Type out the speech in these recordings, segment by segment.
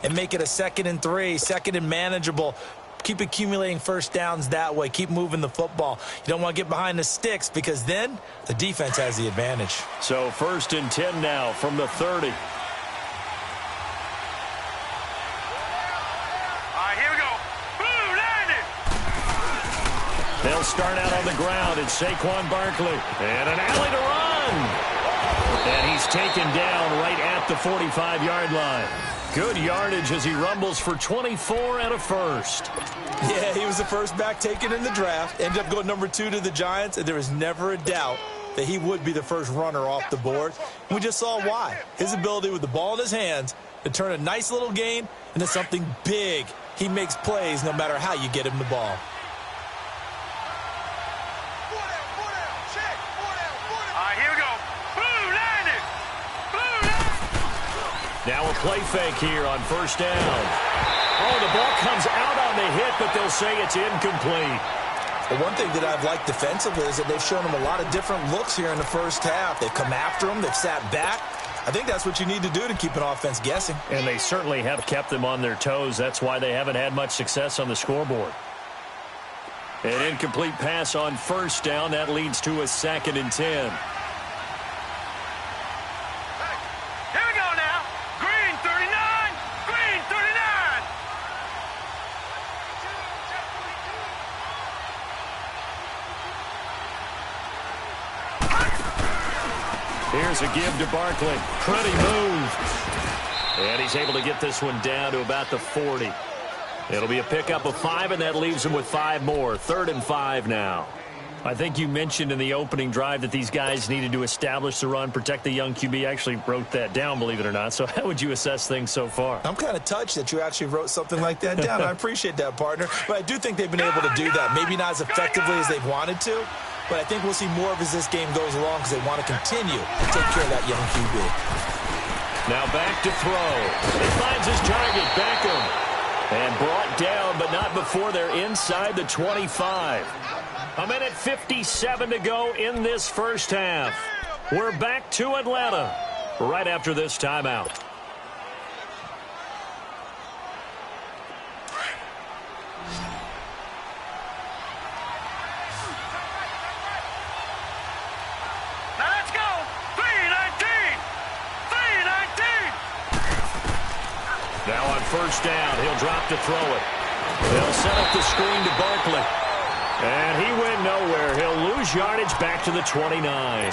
and make it a 2nd and 3, 2nd and manageable. Keep accumulating first downs that way. Keep moving the football. You don't want to get behind the sticks because then the defense has the advantage. So 1st and 10 now from the 30. They'll start out on the ground. It's Saquon Barkley. And an alley to run. And he's taken down right at the 45-yard line. Good yardage as he rumbles for 24 and a first. Yeah, he was the first back taken in the draft. Ended up going number 2 to the Giants, and there was never a doubt that he would be the first runner off the board. We just saw why. His ability with the ball in his hands to turn a nice little gain into something big. He makes plays no matter how you get him the ball. Now a play fake here on 1st down. Oh, the ball comes out on the hit, but they'll say it's incomplete. Well, one thing that I've liked defensively is that they've shown him a lot of different looks here in the first half. They've come after him. They've sat back. I think that's what you need to do to keep an offense guessing. And they certainly have kept them on their toes. That's why they haven't had much success on the scoreboard. An incomplete pass on 1st down. That leads to a 2nd and 10. Here's a give to Barkley. Pretty move. And he's able to get this one down to about the 40. It'll be a pickup of 5, and that leaves him with 5 more. 3rd and 5 now. I think you mentioned in the opening drive that these guys needed to establish the run, protect the young QB. I actually wrote that down, believe it or not. So how would you assess things so far? I'm kind of touched that you actually wrote something like that down. I appreciate that, partner. But I do think they've been able to do that. Maybe not as effectively as they've wanted to. But I think we'll see more of as this game goes along because they want to continue to take care of that young QB. Now back to throw. He finds his target, Beckham. And brought down, but not before they're inside the 25. A minute 57 to go in this first half. We're back to Atlanta right after this timeout. Now on 1st down, he'll drop to throw it. They'll set up the screen to Barkley. And he went nowhere. He'll lose yardage back to the 29.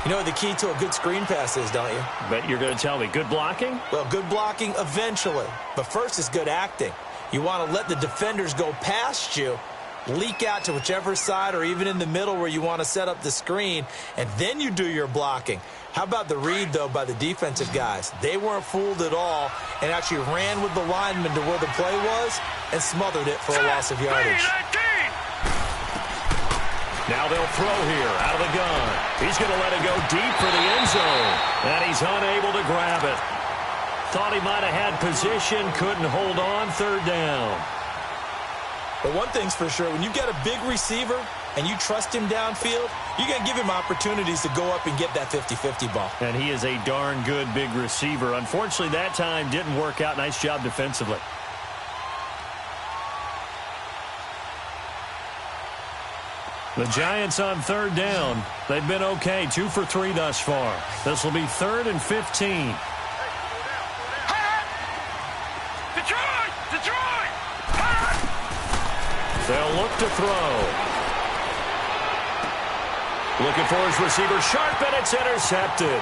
You know what the key to a good screen pass is, don't you? Bet you're going to tell me. Good blocking? Well, good blocking eventually. But first is good acting. You want to let the defenders go past you, leak out to whichever side or even in the middle where you want to set up the screen, and then you do your blocking. How about the read, though, by the defensive guys? They weren't fooled at all and actually ran with the lineman to where the play was and smothered it for a loss of yardage. Now they'll throw here out of the gun. He's going to let it go deep for the end zone, and he's unable to grab it. Thought he might have had position, couldn't hold on. 3rd down. But one thing's for sure, when you get a big receiver and you trust him downfield, you're going to give him opportunities to go up and get that 50-50 ball. And he is a darn good big receiver. Unfortunately, that time didn't work out. Nice job defensively. The Giants on 3rd down. They've been okay, 2 for 3 thus far. This will be 3rd and 15. They'll look to throw. Looking for his receiver, sharp, and it's intercepted.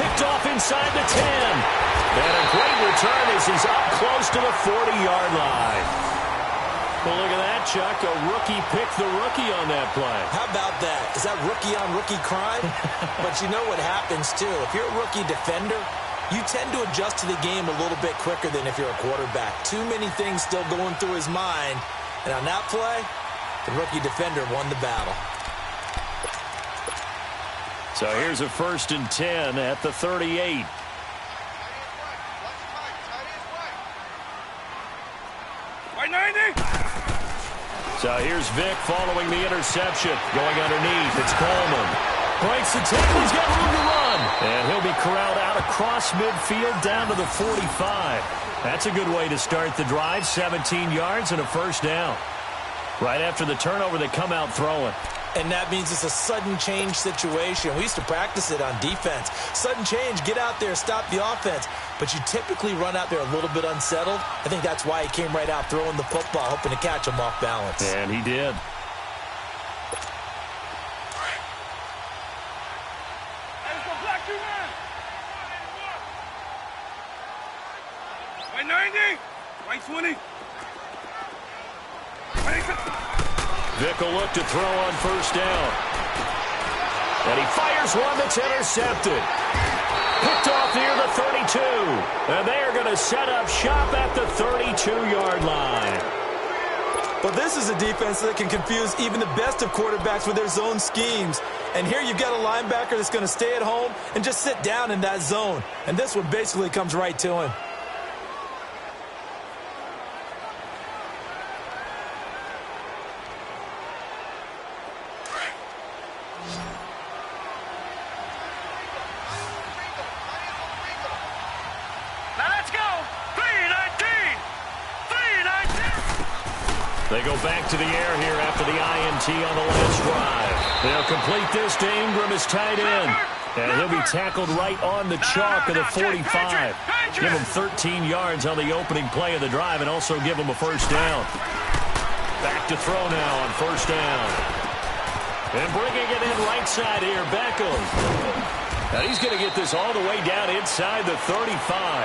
Picked off inside the 10. And a great return as he's up close to the 40-yard line. Well, look at that, Chuck. A rookie picked the rookie on that play. How about that? Is that rookie-on-rookie crime? But you know what happens, too. If you're a rookie defender, you tend to adjust to the game a little bit quicker than if you're a quarterback. Too many things still going through his mind. And on that play, the rookie defender won the battle. So here's a 1st and 10 at the 38. So here's Vick following the interception. Going underneath. It's Coleman. Breaks the tackle. He's got room to run. And he'll be corralled out across midfield down to the 45. That's a good way to start the drive. 17 yards and a first down. Right after the turnover, they come out throwing. And that means it's a sudden change situation. We used to practice it on defense. Sudden change, get out there, stop the offense. But you typically run out there a little bit unsettled. I think that's why he came right out throwing the football, hoping to catch him off balance. And he did. White 90, white 20. Vick will look to throw on first down. And he fires one that's intercepted. Picked off near the 32. And they are going to set up shop at the 32-yard line. But this is a defense that can confuse even the best of quarterbacks with their zone schemes. And here you've got a linebacker that's going to stay at home and just sit down in that zone. And this one basically comes right to him. They go back to the air here after the INT on the last drive. They'll complete this to Ingram as tight end. And he'll be tackled right on the chalk of the 45. Give him 13 yards on the opening play of the drive and also give him a first down. Back to throw now on first down. And bringing it in right side here, Beckham. Now he's going to get this all the way down inside the 35.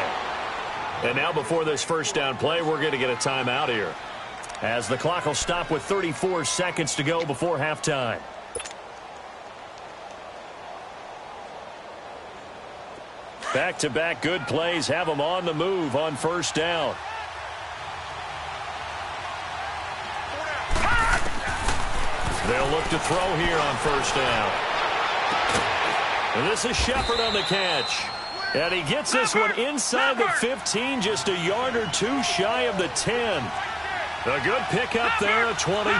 And now before this first down play, we're going to get a timeout here, as the clock will stop with 34 seconds to go before halftime. Back-to-back good plays have them on the move on first down. They'll look to throw here on first down. And this is Shepard on the catch. And he gets this one inside the 15, just a yard or two shy of the 10. A good pickup there at 22.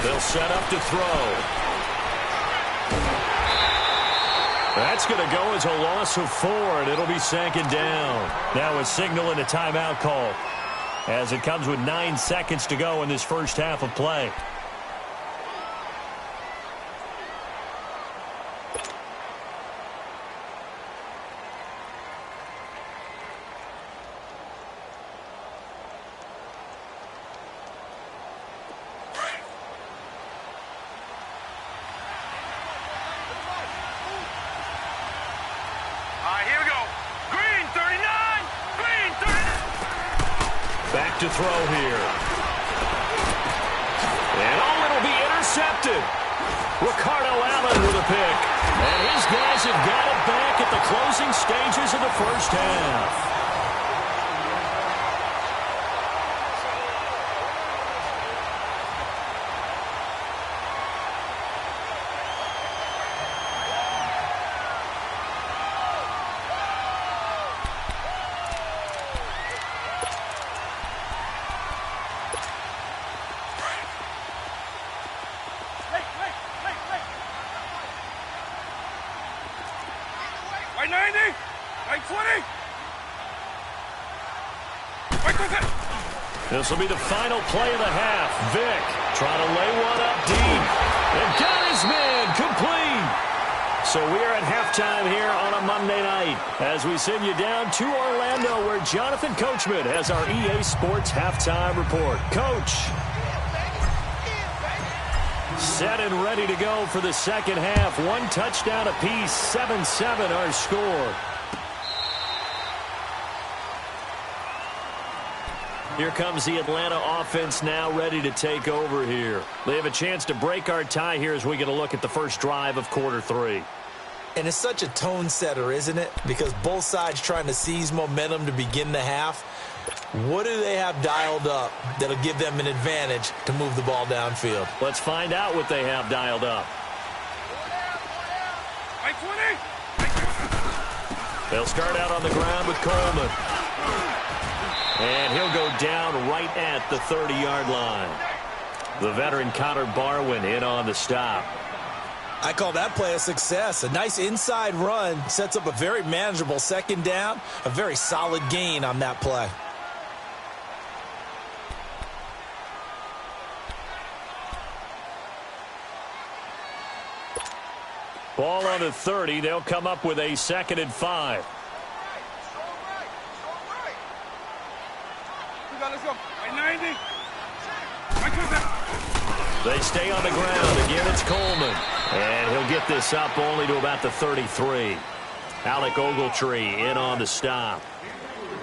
They'll set up to throw. That's going to go as a loss of 4, and it'll be second down. Now a signal and a timeout call, as it comes with 9 seconds to go in this first half of play. To throw here. And it'll be intercepted. Ricardo Allen with a pick. And his guys have got it back at the closing stages of the first half. White 90, white 20. White 20. This will be the final play of the half. Vick trying to lay one up deep. And got his man complete. So we are at halftime here on a Monday night, as we send you down to Orlando, where Jonathan Coachman has our EA Sports halftime report. Coach. Set and ready to go for the second half. 1 touchdown apiece, 7-7 our score. Here comes the Atlanta offense now ready to take over here. They have a chance to break our tie here as we get a look at the first drive of quarter 3. And it's such a tone setter, isn't it? Because both sides trying to seize momentum to begin the half. What do they have dialed up that'll give them an advantage to move the ball downfield? Let's find out what they have dialed up. They'll start out on the ground with Coleman. And he'll go down right at the 30-yard line. The veteran Connor Barwin in on the stop. I call that play a success. A nice inside run sets up a very manageable second down. A very solid gain on that play. Ball on the 30. They'll come up with a 2nd and 5. Let's go. Right 90. Right They stay on the ground. Again, it's Coleman. And he'll get this up only to about the 33. Alec Ogletree in on the stop.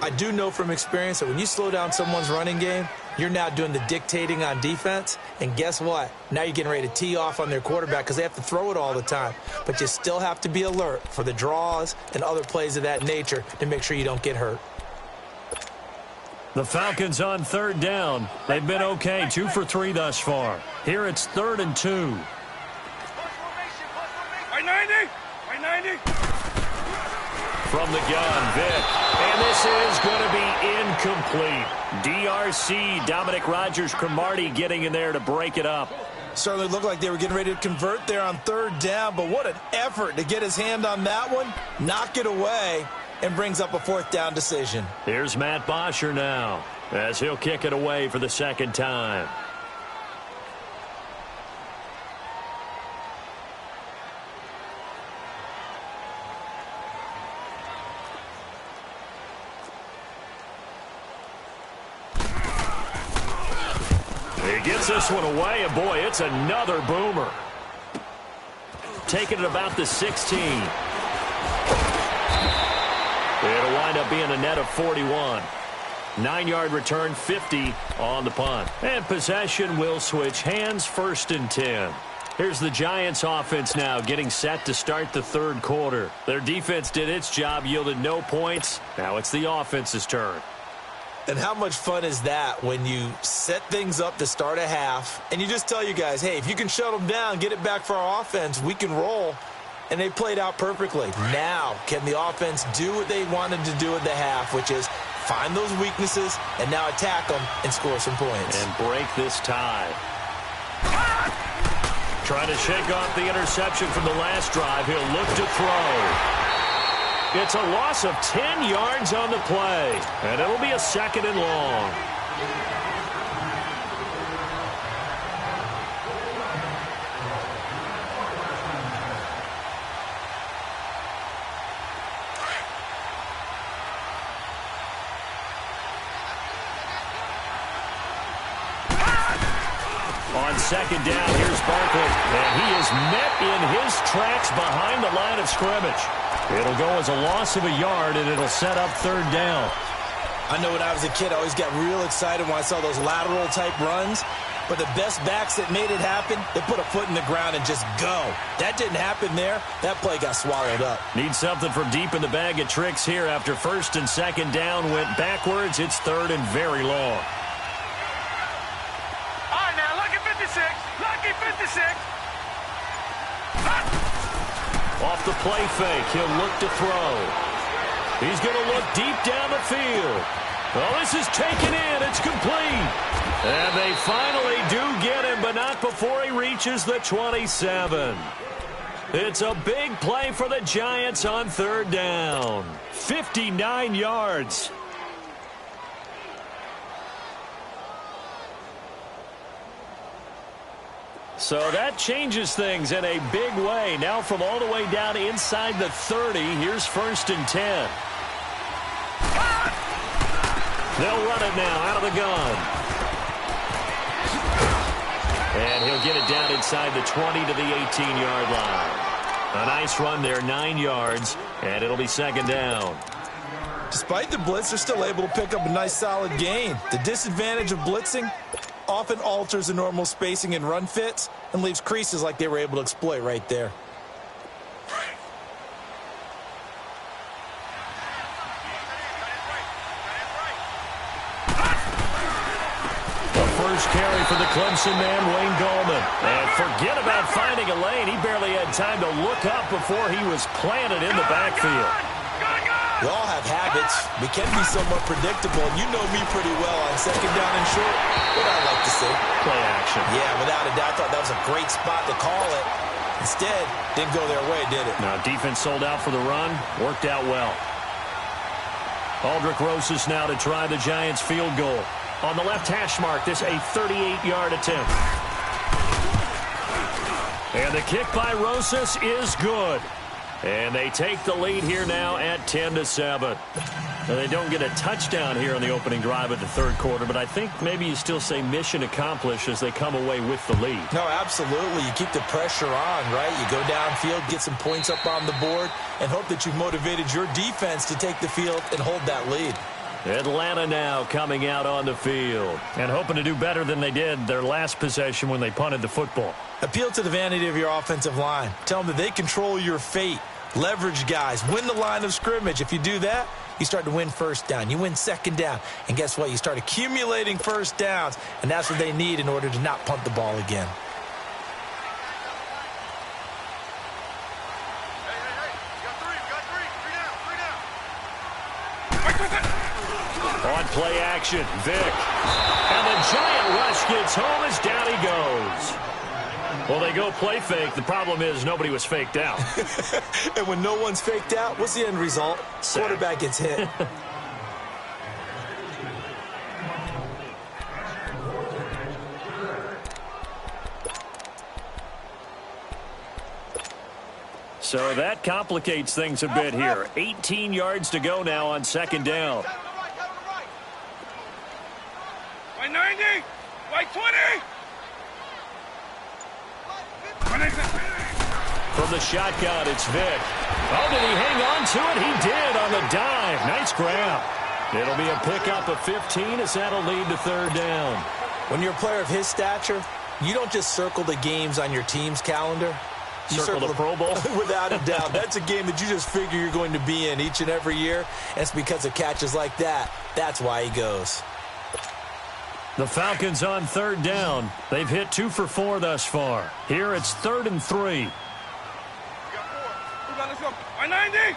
I do know from experience that when you slow down someone's running game, you're now doing the dictating on defense. And guess what? Now you're getting ready to tee off on their quarterback because they have to throw it all the time. But you still have to be alert for the draws and other plays of that nature to make sure you don't get hurt. The Falcons on 3rd down. They've been okay, 2 for 3 thus far. Here it's 3rd and 2. Right 90. Right 90. From the gun, Vick. And this is going to be incomplete. DRC, Dominic Rodgers-Cromartie getting in there to break it up. Certainly looked like they were getting ready to convert there on 3rd down, but what an effort to get his hand on that one, knock it away, and brings up a 4th down decision. Here's Matt Bosher now as he'll kick it away for the 2nd time. He gets this one away, and boy, it's another boomer. Taking it about the 16. It'll wind up being a net of 41. 9-yard return, 50 on the punt. And possession will switch hands, 1st and 10. Here's the Giants offense now getting set to start the 3rd quarter. Their defense did its job, yielded no points. Now it's the offense's turn. And how much fun is that when you set things up to start a half and you just tell you guys, hey, if you can shut them down, get it back for our offense, we can roll. And they played out perfectly. Now, can the offense do what they wanted to do at the half, which is find those weaknesses and now attack them and score some points. And break this tie. Trying to shake off the interception from the last drive. He'll look to throw. It's a loss of 10 yards on the play. And it'll be a 2nd and long. On 2nd down, here's Barkley. And he is met in his tracks behind the line of scrimmage. It'll go as a loss of a yard, and it'll set up 3rd down. I know when I was a kid, I always got real excited when I saw those lateral-type runs. But the best backs that made it happen, they put a foot in the ground and just go. That didn't happen there. That play got swallowed up. Need something from deep in the bag of tricks here after 1st and 2nd down went backwards. It's 3rd and very long. All right, now, lucky 56. Lucky 56. Off the play fake, he'll look to throw. He's going to look deep down the field. Oh, this is taken in. It's complete. And they finally do get him, but not before he reaches the 27. It's a big play for the Giants on 3rd down. 59 yards. So that changes things in a big way. Now from all the way down inside the 30, here's 1st and 10. They'll run it now out of the gun. And he'll get it down inside the 20 to the 18-yard line. A nice run there, 9 yards, and it'll be 2nd down. Despite the blitz, they're still able to pick up a nice solid gain. The disadvantage of blitzing often alters the normal spacing and run fits and leaves creases like they were able to exploit right there. The first carry for the Clemson man, Wayne Gallman. And forget about finding a lane. He barely had time to look up before he was planted in the backfield. Good, good. We all have habits. We can be somewhat predictable, and you know me pretty well on second down and short. What I like to see. Play action. Yeah, without a doubt, I thought that was a great spot to call it. Instead, didn't go their way, did it? Now, defense sold out for the run. Worked out well. Aldrich Rosas now to try the Giants field goal. On the left hash mark, this a 38-yard attempt. And the kick by Rosas is good. And they take the lead here now at 10-7. Now, they don't get a touchdown here on the opening drive of the third quarter, but I think maybe you still say mission accomplished as they come away with the lead. No, absolutely. You keep the pressure on, right? You go downfield, get some points up on the board, and hope that you've motivated your defense to take the field and hold that lead. Atlanta now coming out on the field and hoping to do better than they did their last possession when they punted the football. Appeal to the vanity of your offensive line. Tell them that they control your fate. Leverage guys. Win the line of scrimmage. If you do that, you start to win first down. You win second down. And guess what? You start accumulating first downs, and that's what they need in order to not punt the ball again. On play action, Vic. And the giant rush gets home as down he goes. Well, they go play fake. The problem is nobody was faked out. And when no one's faked out, what's the end result? Sack. Quarterback gets hit. So that complicates things a bit here. 18 yards to go now on second down. By 90, by 20. From the shotgun, it's Vic. Oh, did he hang on to it? He did on the dive. Nice grab. It'll be a pickup of 15 as that'll lead to third down. When you're a player of his stature, you don't just circle the games on your team's calendar. You Circle the Pro Bowl? Without a doubt. That's a game that you just figure you're going to be in each and every year. And it's because of catches like that. That's why he goes. The Falcons on third down. They've hit 2 for 4 thus far. Here it's 3rd and 3. Let's go. By 90.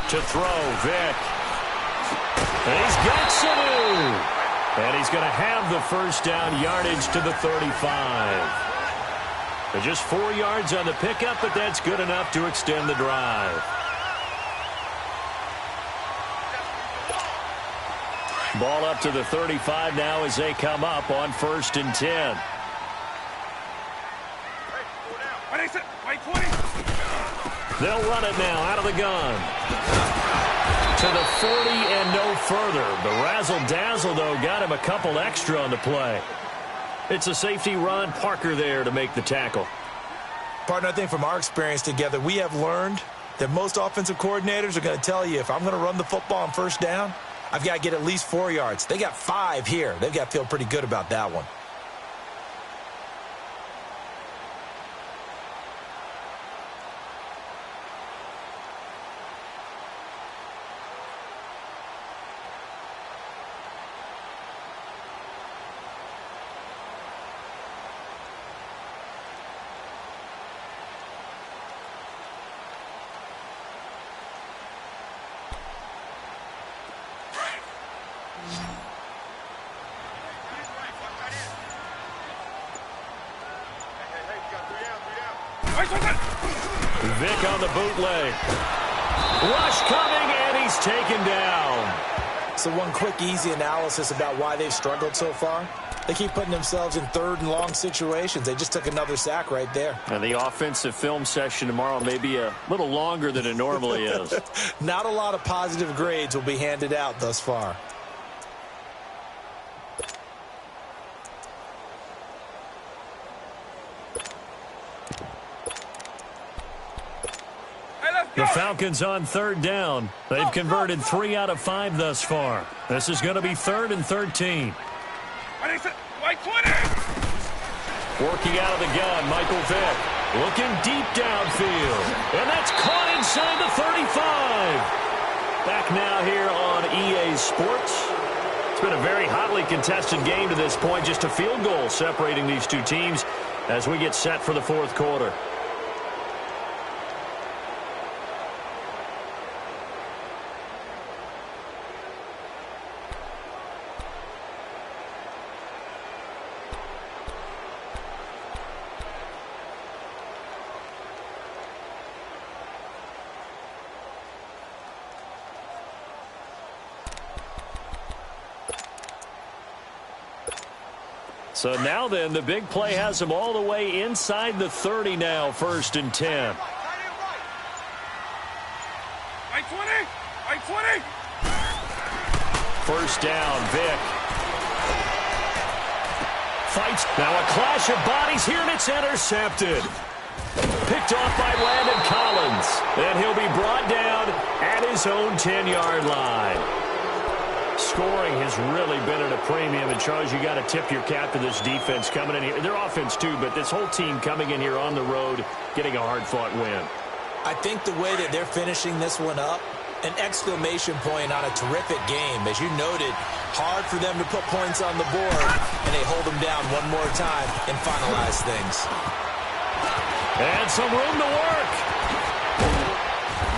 To throw, Vic. And he's got Sanu. And he's going to have the first down yardage to the 35. They're just 4 yards on the pickup, but that's good enough to extend the drive. Ball up to the 35 now as they come up on 1st and 10. They'll run it now out of the gun. To the 40 and no further. The razzle-dazzle, though, got him a couple extra on the play. It's a safety Ron Parker there to make the tackle. Partner, I think from our experience together, we have learned that most offensive coordinators are going to tell you, if I'm going to run the football on first down, I've got to get at least 4 yards. They got 5 here. They've got to feel pretty good about that one. Vic on the bootleg. Rush coming, and he's taken down. So one quick, easy analysis about why they've struggled so far. They keep putting themselves in 3rd and long situations. They just took another sack right there. And the offensive film session tomorrow may be a little longer than it normally is. Not a lot of positive grades will be handed out thus far. The Falcons on 3rd down. They've converted 3 out of 5 thus far. This is going to be 3rd and 13. Working out of the gun, Michael Vick. Looking deep downfield. And that's caught inside the 35. Back now here on EA Sports. It's been a very hotly contested game to this point. Just a field goal separating these two teams as we get set for the 4th quarter. So now then, the big play has them all the way inside the 30 now, 1st and 10. Right 20! Right 20! First down, Vic. Fights. Now a clash of bodies here, and it's intercepted. Picked off by Landon Collins. And he'll be brought down at his own 10-yard line. Scoring has really been at a premium. And, Charles, you got to tip your cap to this defense coming in here. Their offense, too, but this whole team coming in here on the road, getting a hard-fought win. I think the way that they're finishing this one up, an exclamation point on a terrific game. As you noted, hard for them to put points on the board, and they hold them down one more time and finalize things. And some room to work.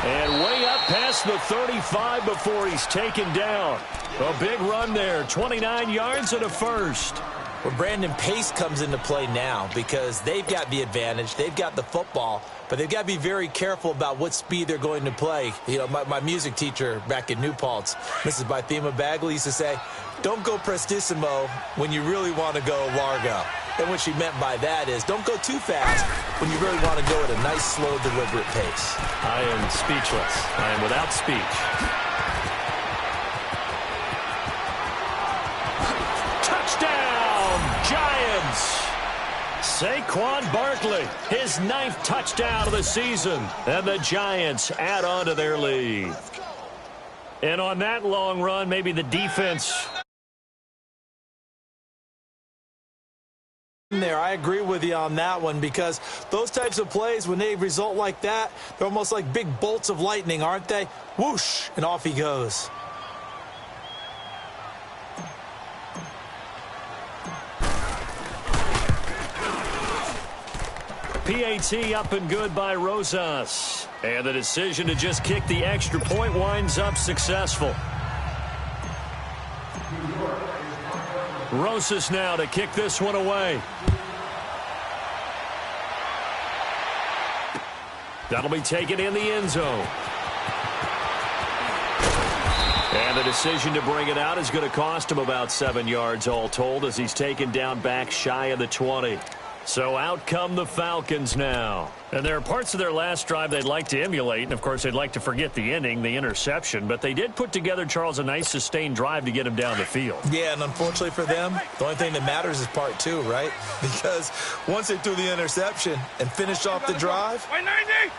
And way up past the 35 before he's taken down. A big run there, 29 yards and a first. Well, Brandon, pace comes into play now because they've got the advantage. They've got the football, but they've got to be very careful about what speed they're going to play. You know, my music teacher back in New Paltz, Mrs. Bythema Bagley, used to say, don't go prestissimo when you really want to go largo. And what she meant by that is don't go too fast when you really want to go at a nice, slow, deliberate pace. I am speechless. I am without speech. Touchdown, Giants! Saquon Barkley, his 9th touchdown of the season. And the Giants add on to their lead. And on that long run, maybe the defense... There, I agree with you on that one because those types of plays, when they result like that, they're almost like big bolts of lightning, aren't they? Whoosh, and off he goes. PAT up and good by Rosas. And the decision to just kick the extra point winds up successful. Rosas now to kick this one away. That'll be taken in the end zone. And the decision to bring it out is going to cost him about 7 yards all told as he's taken down back shy of the 20. So out come the Falcons now. And there are parts of their last drive they'd like to emulate. And, of course, they'd like to forget the ending, the interception. But they did put together, Charles, a nice sustained drive to get him down the field. Yeah, and unfortunately for them, the only thing that matters is part 2, right? Because once they threw the interception and finished off the drive,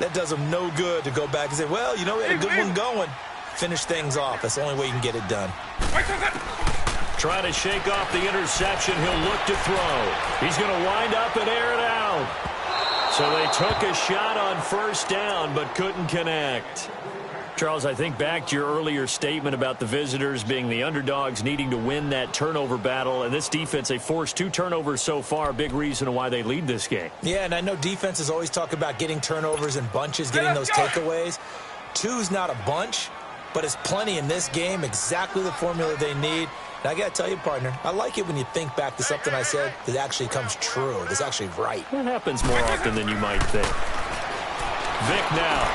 that does them no good to go back and say, well, you know, we had a good one going. Finish things off. That's the only way you can get it done. Trying to shake off the interception. He'll look to throw. He's going to wind up and air it out. So they took a shot on first down but couldn't connect. Charles, I think back to your earlier statement about the visitors being the underdogs needing to win that turnover battle. And this defense, they forced 2 turnovers so far. Big reason why they lead this game. Yeah, and I know defenses always talk about getting turnovers in bunches, getting those takeaways. 2's not a bunch, but it's plenty in this game. Exactly the formula they need. And I got to tell you, partner, I like it when you think back to something I said that actually comes true. That's actually right. That happens more often than you might think. Vic now.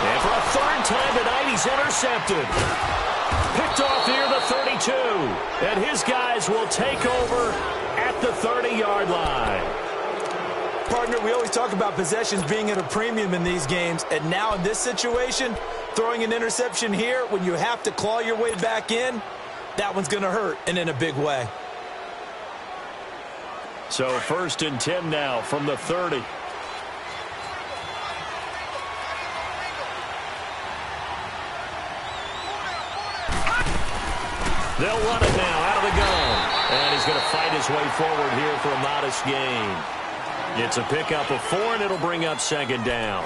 And for a 3rd time tonight, he's intercepted. Picked off near the 32. And his guys will take over at the 30-yard line. Partner, we always talk about possessions being at a premium in these games. And now in this situation, throwing an interception here when you have to claw your way back in, that one's going to hurt, and in a big way. So 1st and 10 now from the 30. They'll run it now out of the gun. And he's going to fight his way forward here for a modest gain. It's a pickup of 4, and it'll bring up 2nd down.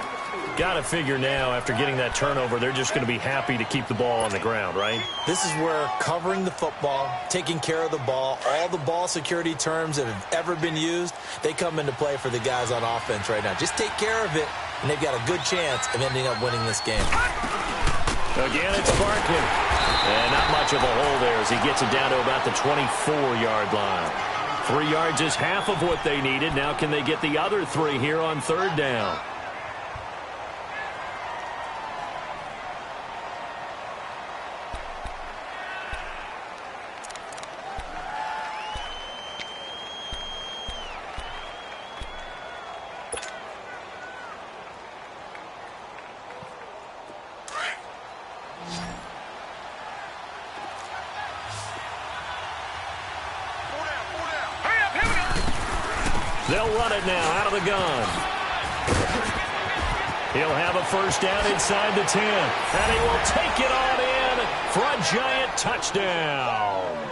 Got to figure now, after getting that turnover, they're just going to be happy to keep the ball on the ground, right? This is where covering the football, taking care of the ball, all the ball security terms that have ever been used, they come into play for the guys on offense right now. Just take care of it, and they've got a good chance of ending up winning this game. Again, it's Barkley. And not much of a hole there as he gets it down to about the 24-yard line. 3 yards is half of what they needed. Now can they get the other 3 here on 3rd down? They'll run it now out of the gun. He'll have a first down inside the 10. And he will take it on in for a giant touchdown.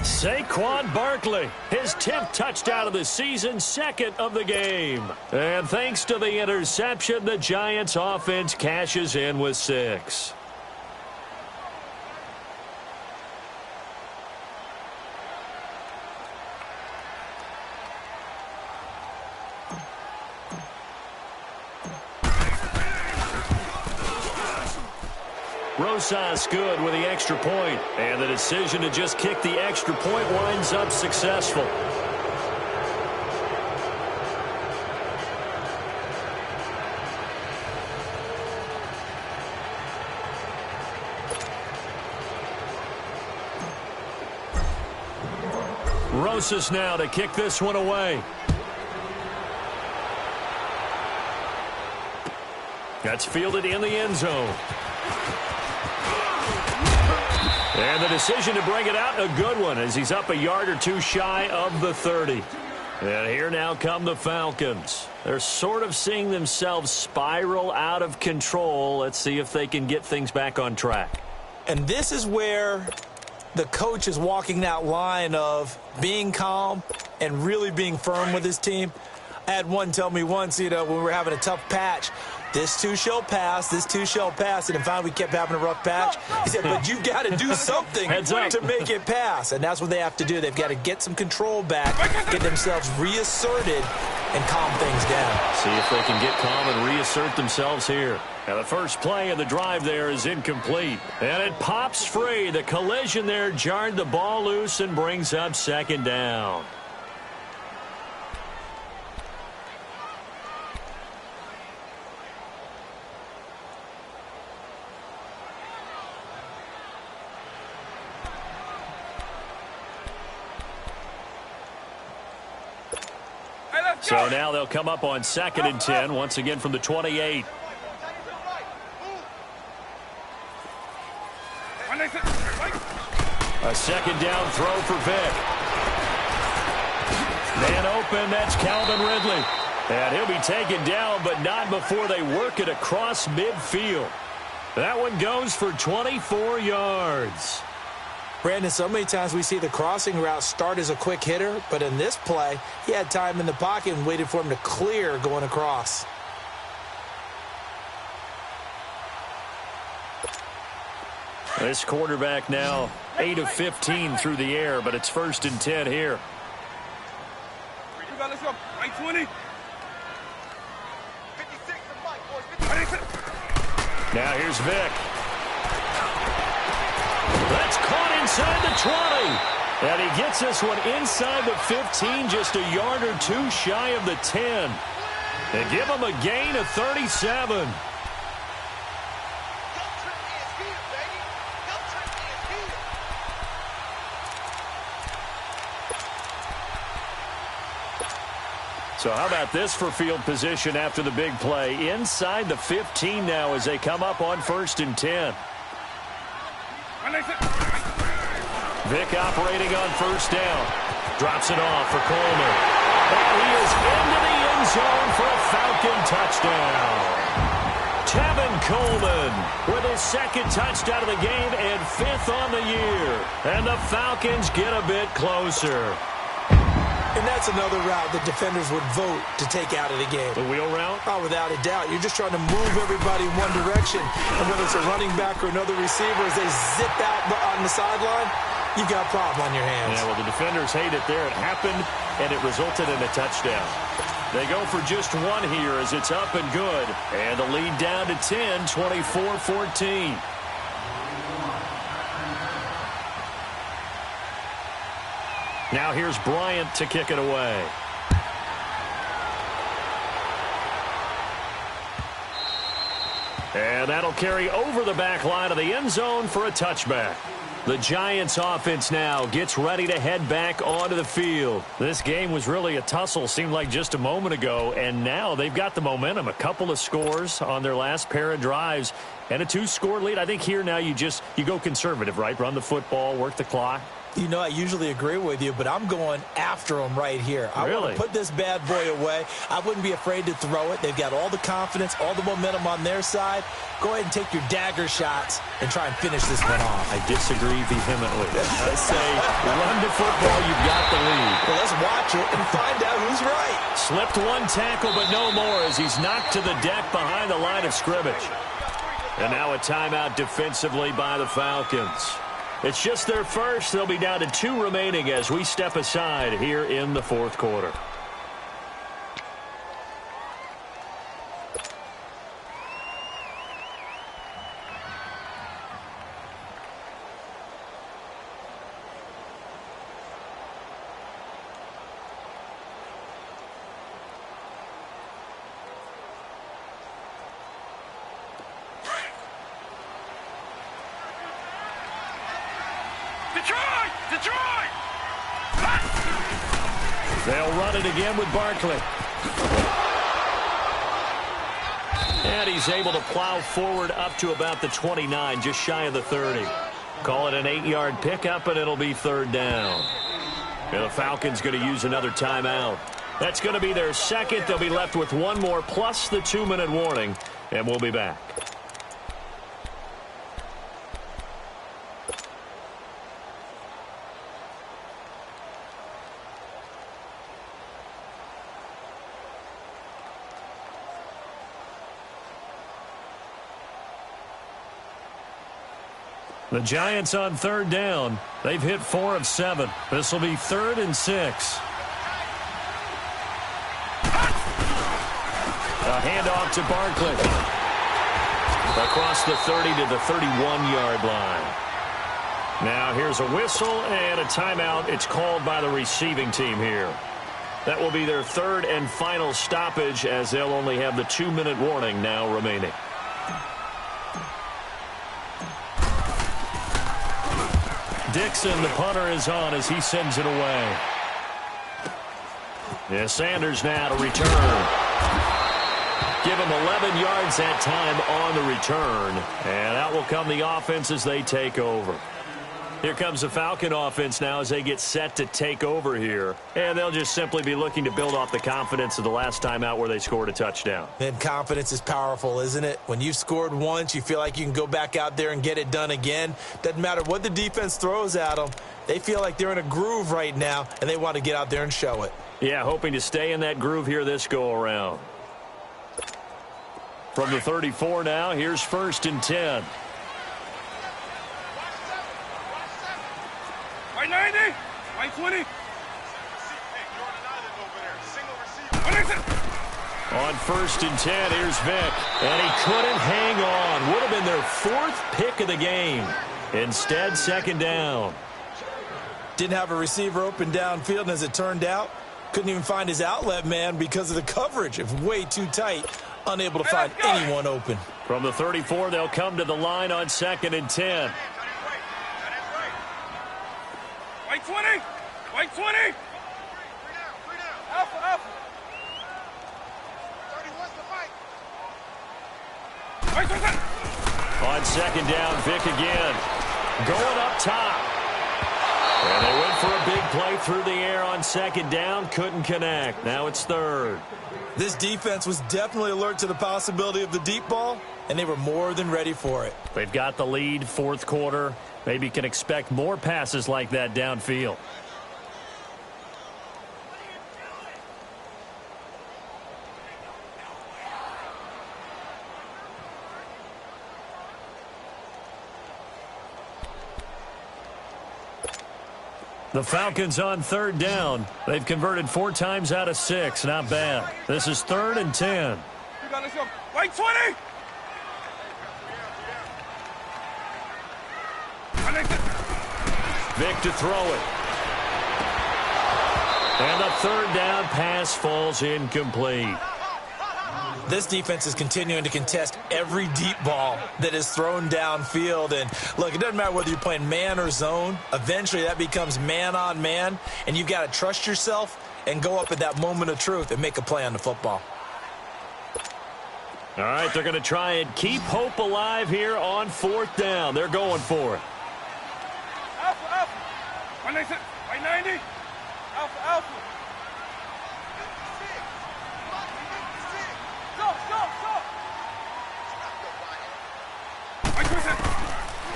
Saquon Barkley, his 10th touchdown of the season, second of the game. And thanks to the interception, the Giants offense cashes in with 6. Rosas good with the extra point, and the decision to just kick the extra point winds up successful. Rosas now to kick this one away. That's fielded in the end zone. And the decision to bring it out, a good one, as he's up a yard or two shy of the 30. And here now come the Falcons. They're sort of seeing themselves spiral out of control. Let's see if they can get things back on track. And this is where the coach is walking that line of being calm and really being firm with his team. I had one tell me once, when we were having a tough patch, this too shall pass, this too shall pass. And finally we kept having a rough patch. He said, but you've got to do something to make it pass. And that's what they have to do. They've got to get some control back, get themselves reasserted, and calm things down. See if they can get calm and reassert themselves here. Now the first play of the drive there is incomplete. And it pops free. The collision there jarred the ball loose and brings up second down. So now they'll come up on 2nd and 10, once again from the 28. A second down throw for Vick. Man open, that's Calvin Ridley. And he'll be taken down, but not before they work it across midfield. That one goes for 24 yards. Brandon, so many times we see the crossing route start as a quick hitter, but in this play, he had time in the pocket and waited for him to clear going across. This quarterback now 8 of 15 through the air, but it's 1st and 10 here. Let's go. 20. Now here's Vick. That's caught inside the 20. And he gets this one inside the 15, just a yard or two shy of the 10. They give him a gain of 37. So how about this for field position after the big play? Inside the 15 now as they come up on 1st and 10. Vick operating on 1st down. Drops it off for Coleman. And he is into the end zone for a Falcon touchdown. Tevin Coleman with his 2nd touchdown of the game and 5th on the year. And the Falcons get a bit closer. And that's another route that defenders would vote to take out of the game. The wheel route? Oh, without a doubt. You're just trying to move everybody in one direction. And whether it's a running back or another receiver, as they zip out on the sideline, you've got a problem on your hands. Yeah, well, the defenders hate it there. It happened, and it resulted in a touchdown. They go for just one here as it's up and good. And the lead down to 10, 24-14. Now here's Bryant to kick it away. And that'll carry over the back line of the end zone for a touchback. The Giants offense now gets ready to head back onto the field. This game was really a tussle, seemed like just a moment ago, and now they've got the momentum. A couple of scores on their last pair of drives and a 2-score lead. I think here now you go conservative, right? Run the football, work the clock. You know, I usually agree with you, but I'm going after him right here. I want to put this bad boy away. I wouldn't be afraid to throw it. They've got all the confidence, all the momentum on their side. Go ahead and take your dagger shots and try and finish this one off. I disagree vehemently. I say run to football, you've got the lead. Well, let's watch it and find out who's right. Slipped one tackle, but no more as he's knocked to the deck behind the line of scrimmage. And now a timeout defensively by the Falcons. It's just their first. They'll be down to 2 remaining as we step aside here in the fourth quarter. Detroit! They'll run it again with Barkley. And he's able to plow forward up to about the 29, just shy of the 30. Call it an 8-yard pickup, and it'll be third down. And the Falcons going to use another timeout. That's going to be their second. They'll be left with one more, plus the 2-minute warning, and we'll be back. The Giants on third down. They've hit 4 of 7. This will be 3rd and 6. A handoff to Barkley. Across the 30 to the 31-yard line. Now here's a whistle and a timeout. It's called by the receiving team here. That will be their 3rd and final stoppage as they'll only have the 2-minute warning now remaining. Dixon, the punter, is on as he sends it away. Yeah, Sanders now to return. Give him 11 yards that time on the return. And out will come the offense as they take over. Here comes the Falcon offense now as they get set to take over here. And they'll just simply be looking to build off the confidence of the last time out where they scored a touchdown. And confidence is powerful, isn't it? When you've scored once, you feel like you can go back out there and get it done again. Doesn't matter what the defense throws at them. They feel like they're in a groove right now, and they want to get out there and show it. Yeah, hoping to stay in that groove here this go-around. From the 34 now, here's 1st and 10. White 90, white 20. On 1st and 10, here's Vick. And he couldn't hang on. Would have been their 4th pick of the game. Instead, 2nd down. Didn't have a receiver open downfield, and as it turned out, couldn't even find his outlet man because of the coverage. It's way too tight. Unable to find anyone open. From the 34, they'll come to the line on 2nd and 10. White 20, white 20. Alpha, alpha. 31's the fight. White 20. On 2nd down, Vick again. Going up top. And they went for a big play through the air on 2nd down. Couldn't connect. Now it's 3rd. This defense was definitely alert to the possibility of the deep ball, and they were more than ready for it. They've got the lead, 4th quarter. Maybe can expect more passes like that downfield. The Falcons on 3rd down. They've converted 4 times out of 6. Not bad. This is 3rd and 10. You got this up. White 20. Vick to throw it. And the 3rd down pass falls incomplete. This defense is continuing to contest every deep ball that is thrown downfield. And, look, it doesn't matter whether you're playing man or zone. Eventually, that becomes man-on-man, and you've got to trust yourself and go up at that moment of truth and make a play on the football. All right, they're going to try and keep hope alive here on 4th down. They're going for it. White 90. Alpha, Alpha.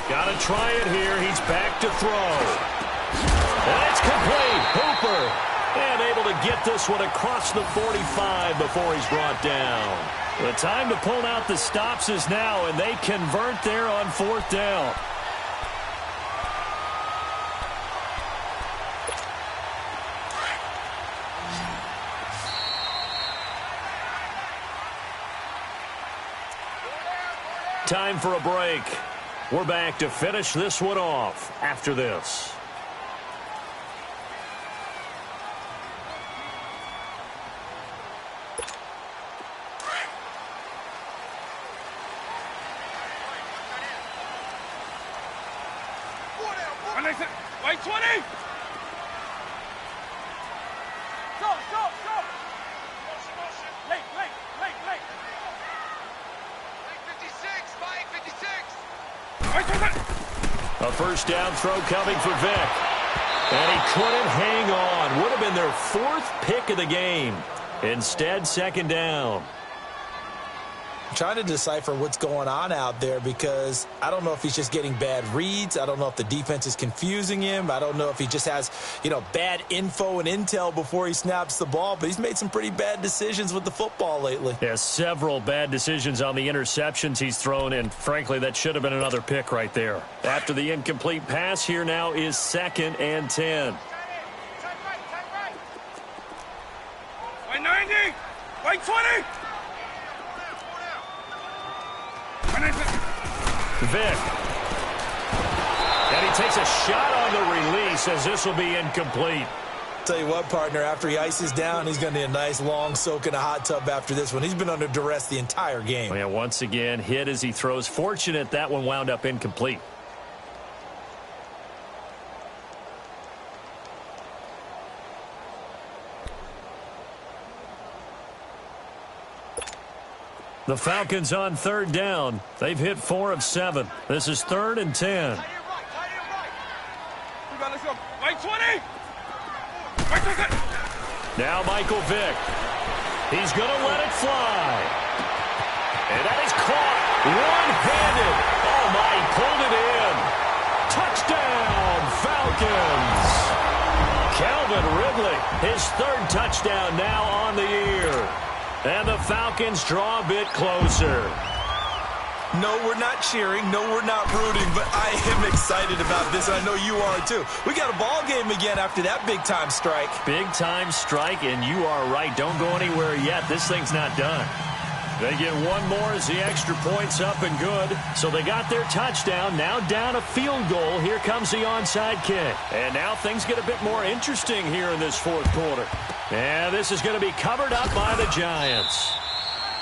Got to try it here. He's back to throw. And it's complete. Hooper. And able to get this one across the 45 before he's brought down. The time to pull out the stops is now, and they convert there on 4th down. Time for a break. We're back to finish this one off after this. White 20. Go. Late. White 56. A first down throw coming for Vick. And he couldn't hang on. Would have been their 4th pick of the game. Instead, 2nd down. Trying to decipher what's going on out there because I don't know if he's just getting bad reads. I don't know if the defense is confusing him. I don't know if he just has, bad info and intel before he snaps the ball. But he's made some pretty bad decisions with the football lately. Yeah, several bad decisions on the interceptions he's thrown, and frankly, that should have been another pick right there. After the incomplete pass, here now is 2nd and 10. White 90. White 20. Vick. And he takes a shot on the release as this will be incomplete. Tell you what, partner, after he ices down, he's going to need a nice long soak in a hot tub after this one. He's been under duress the entire game. Well, yeah, once again, hit as he throws. Fortunate that one wound up incomplete. The Falcons on 3rd down. They've hit 4 of 7. This is 3rd and 10. White 20. Now Michael Vick. He's going to let it fly. And that is caught. One-handed. Oh, my, he pulled it in. Touchdown, Falcons. Calvin Ridley, his 3rd touchdown now on the year. And the Falcons draw a bit closer. No, we're not cheering. No, we're not rooting. But I am excited about this. I know you are, too. We got a ball game again after that big-time strike. Big-time strike, and you are right. Don't go anywhere yet. This thing's not done. They get one more as the extra point's up and good. So they got their touchdown. Now down a field goal. Here comes the onside kick. And now things get a bit more interesting here in this 4th quarter. And this is going to be covered up by the Giants.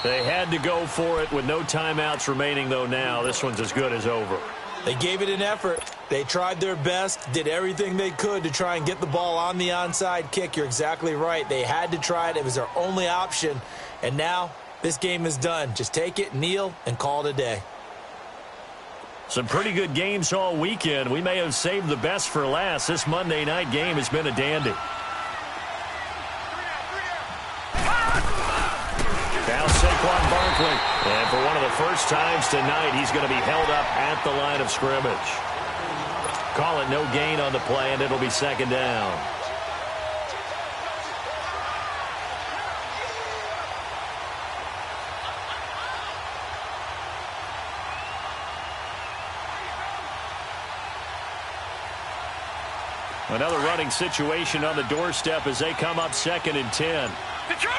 They had to go for it with no timeouts remaining, though, now. This one's as good as over. They gave it an effort. They tried their best, did everything they could to try and get the ball on the onside kick. You're exactly right. They had to try it. It was their only option. And now this game is done. Just take it, kneel, and call it a day. Some pretty good games all weekend. We may have saved the best for last. This Monday night game has been a dandy. Now Saquon Barkley. And for one of the first times tonight, he's going to be held up at the line of scrimmage. Call it no gain on the play, and it'll be 2nd down. Another running situation on the doorstep as they come up 2nd and 10. Detroit!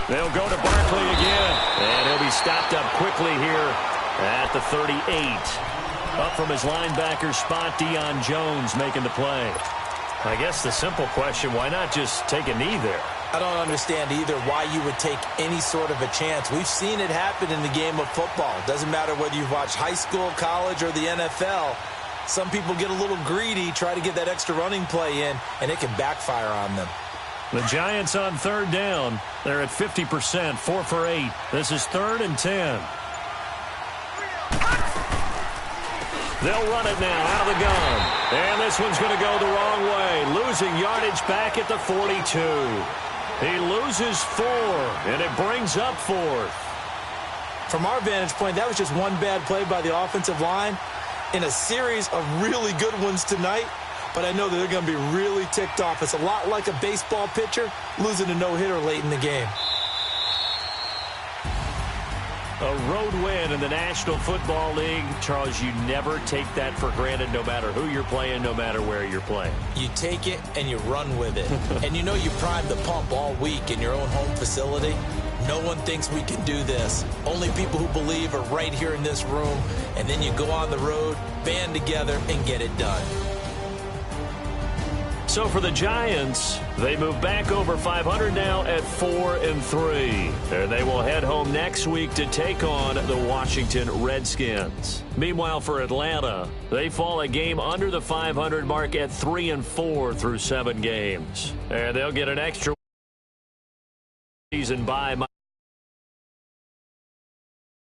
They'll go to Barkley again. And he'll be stopped up quickly here at the 38. Up from his linebacker spot, Deion Jones making the play. I guess the simple question, why not just take a knee there? I don't understand either why you would take any sort of a chance. We've seen it happen in the game of football. Doesn't matter whether you've watched high school, college, or the NFL. Some people get a little greedy, try to get that extra running play in, and it can backfire on them. The Giants on 3rd down. They're at 50%, 4 for 8. This is 3rd and 10. They'll run it now out of the gun. And this one's going to go the wrong way. Losing yardage back at the 42. He loses 4, and it brings up 4th. From our vantage point, that was just one bad play by the offensive line in a series of really good ones tonight. But I know that they're going to be really ticked off. It's a lot like a baseball pitcher losing a no-hitter late in the game. A road win in the National Football League. Charles, you never take that for granted no matter who you're playing, no matter where you're playing. You take it and you run with it. And you know you primed the pump all week in your own home facility. No one thinks we can do this. Only people who believe are right here in this room. And then you go on the road, band together, and get it done. So for the Giants, they move back over 500 now at 4-3. And they will head home next week to take on the Washington Redskins. Meanwhile, for Atlanta, they fall a game under the 500 mark at 3-4 through 7 games. And they'll get an extra season bye.